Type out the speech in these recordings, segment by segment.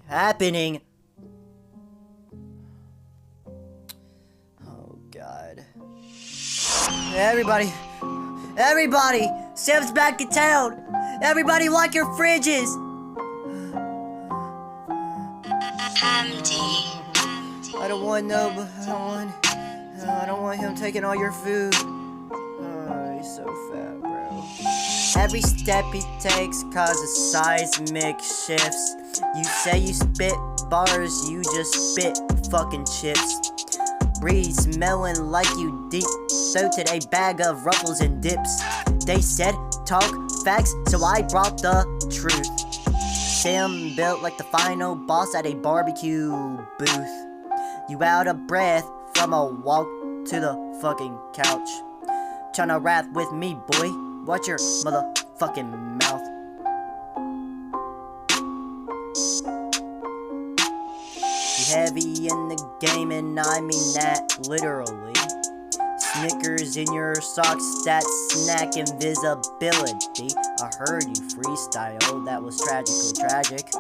happening? Oh, God. Everybody! Sam's back in town! Everybody lock your fridges! I don't want I don't want him taking all your food. Oh, he's so fat, bro. Every step he takes causes seismic shifts. You say you spit bars, you just spit fucking chips. Breathe smelling like you deep throated a bag of ruffles and dips. They said talk facts, so I brought the truth. Sam built like the final boss at a barbecue booth. You out of breath from a walk to the fucking couch. Tryna rap with me, boy. Watch your motherfucking mouth. You heavy in the game, and I mean that literally. Snickers in your socks, that snack invisibility. I heard you freestyle, that was tragically tragic.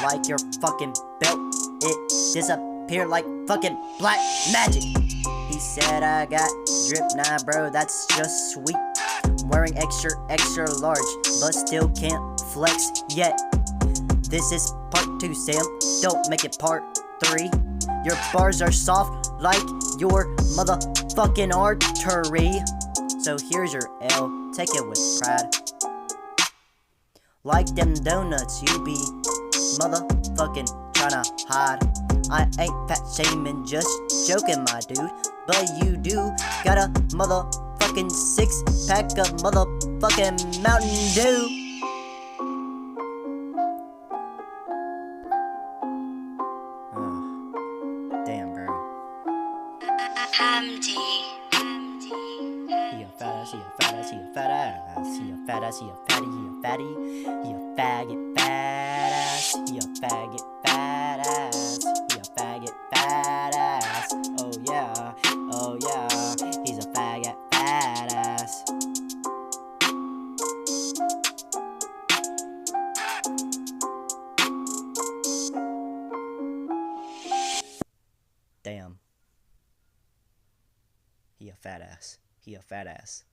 Like your fucking belt, it disappeared like fucking black magic. He said I got drip, nah bro, that's just sweet. Wearing extra large, but still can't flex yet. This is part 2, Sam, don't make it part 3. Your bars are soft like your motherfucking artery. So here's your L, take it with pride. Like them donuts, you be motherfucking tryna hide. I ain't fat shaming, just joking, my dude. But you do got a motherfucking 6-pack of motherfucking Mountain Dew. Oh, damn, bro. He a fat ass, he a fat ass, he a fat ass. He a fat ass, he a fatty, he a fatty. He a faggot fat ass. He a faggot fat ass. He a faggot fat ass. Oh yeah, he's a faggot fat ass. Damn. He a fat ass. He a fat ass.